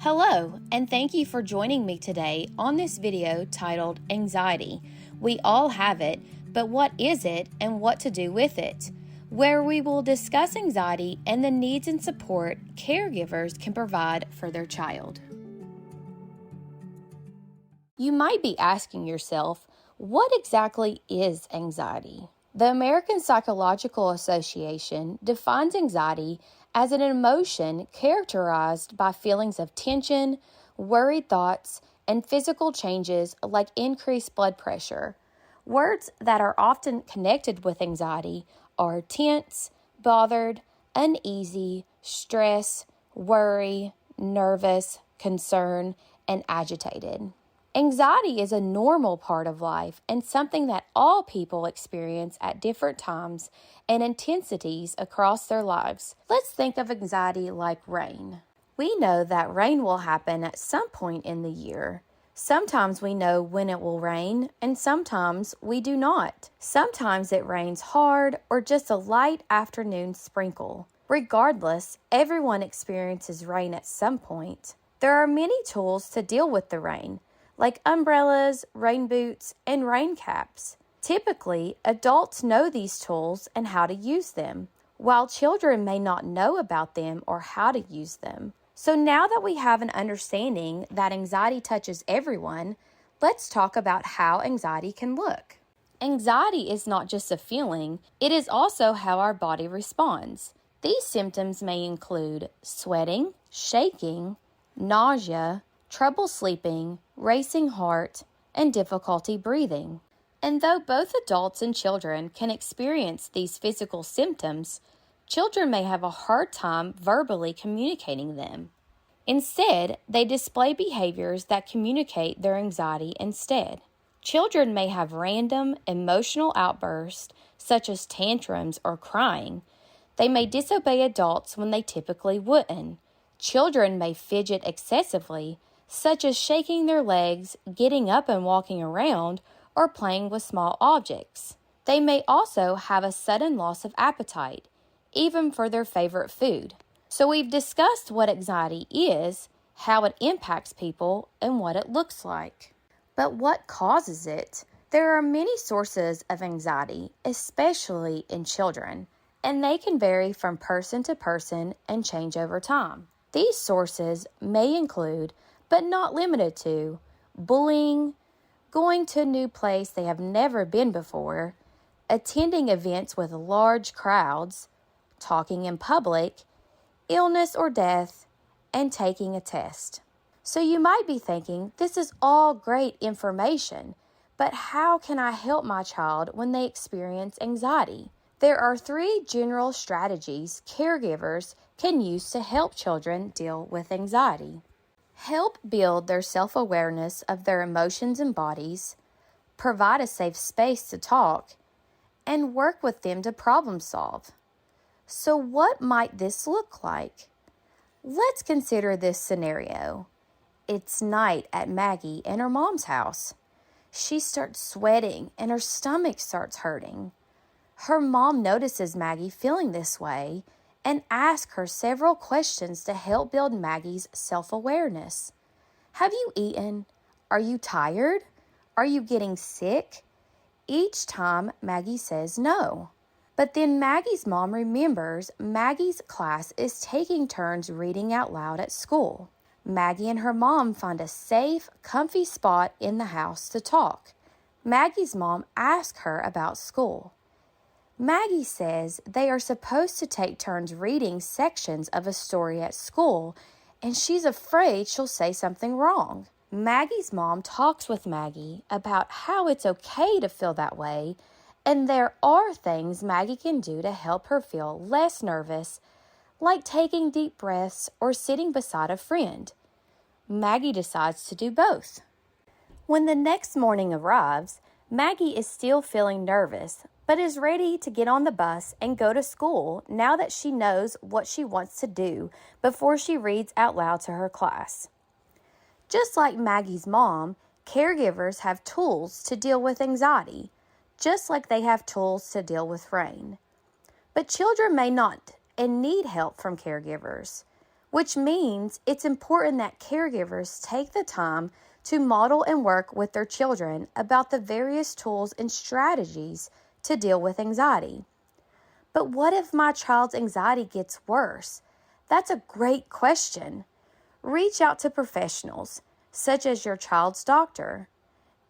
Hello, and thank you for joining me today on this video titled Anxiety. We all have it, but what is it and what to do with it? Where we will discuss anxiety and the needs and support caregivers can provide for their child. You might be asking yourself, what exactly is anxiety? The American Psychological Association defines anxiety as an emotion characterized by feelings of tension, worried thoughts, and physical changes like increased blood pressure. Words that are often connected with anxiety are tense, bothered, uneasy, stress, worry, nervous, concern, and agitated. Anxiety is a normal part of life and something that all people experience at different times and intensities across their lives. Let's think of anxiety like rain. We know that rain will happen at some point in the year. Sometimes we know when it will rain, and sometimes we do not. Sometimes it rains hard or just a light afternoon sprinkle. Regardless, everyone experiences rain at some point. There are many tools to deal with the rain, like umbrellas, rain boots, and rain caps. Typically, adults know these tools and how to use them, while children may not know about them or how to use them. So now that we have an understanding that anxiety touches everyone, let's talk about how anxiety can look. Anxiety is not just a feeling, it is also how our body responds. These symptoms may include sweating, shaking, nausea, trouble sleeping, racing heart, and difficulty breathing. And though both adults and children can experience these physical symptoms, children may have a hard time verbally communicating them. Instead, they display behaviors that communicate their anxiety instead. Children may have random emotional outbursts, such as tantrums or crying. They may disobey adults when they typically wouldn't. Children may fidget excessively, such as shaking their legs, getting up and walking around, or playing with small objects. They may also have a sudden loss of appetite, even for their favorite food. So we've discussed what anxiety is, how it impacts people, and what it looks like. But what causes it? There are many sources of anxiety, especially in children, and they can vary from person to person and change over time. These sources may include, but not limited to, bullying, going to a new place they have never been before, attending events with large crowds, talking in public, illness or death, and taking a test. So you might be thinking, this is all great information, but how can I help my child when they experience anxiety? There are 3 general strategies caregivers can use to help children deal with anxiety. Help build their self-awareness of their emotions and bodies, provide a safe space to talk, and work with them to problem solve. So what might this look like? Let's consider this scenario. It's night at Maggie and her mom's house. She starts sweating and her stomach starts hurting. Her mom notices Maggie feeling this way and asks her several questions to help build Maggie's self-awareness. Have you eaten? Are you tired? Are you getting sick? Each time Maggie says no. But then Maggie's mom remembers Maggie's class is taking turns reading out loud at school. Maggie and her mom find a safe, comfy spot in the house to talk. Maggie's mom asks her about school. Maggie says they are supposed to take turns reading sections of a story at school, and she's afraid she'll say something wrong. Maggie's mom talks with Maggie about how it's okay to feel that way, and there are things Maggie can do to help her feel less nervous, like taking deep breaths or sitting beside a friend. Maggie decides to do both. When the next morning arrives, Maggie is still feeling nervous, but is ready to get on the bus and go to school now that she knows what she wants to do before she reads out loud to her class. Just like Maggie's mom, caregivers have tools to deal with anxiety, just like they have tools to deal with rain. But children may not and need help from caregivers. which means it's important that caregivers take the time to model and work with their children about the various tools and strategies to deal with anxiety. But what if my child's anxiety gets worse? That's a great question. Reach out to professionals, such as your child's doctor.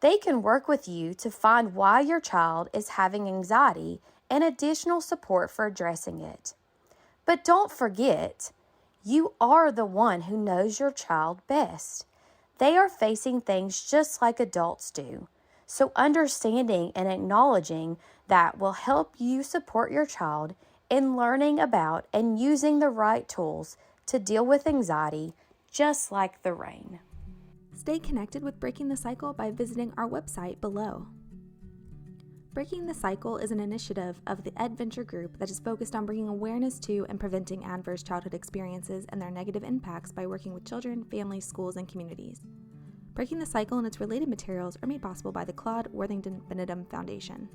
They can work with you to find why your child is having anxiety and additional support for addressing it. But don't forget, you are the one who knows your child best. They are facing things just like adults do. So understanding and acknowledging that will help you support your child in learning about and using the right tools to deal with anxiety, just like the rain. Stay connected with Breaking the Cycle by visiting our website below. Breaking the Cycle is an initiative of the Adventure Group that is focused on bringing awareness to and preventing adverse childhood experiences and their negative impacts by working with children, families, schools, and communities. Breaking the Cycle and its related materials are made possible by the Claude Worthington Benedum Foundation.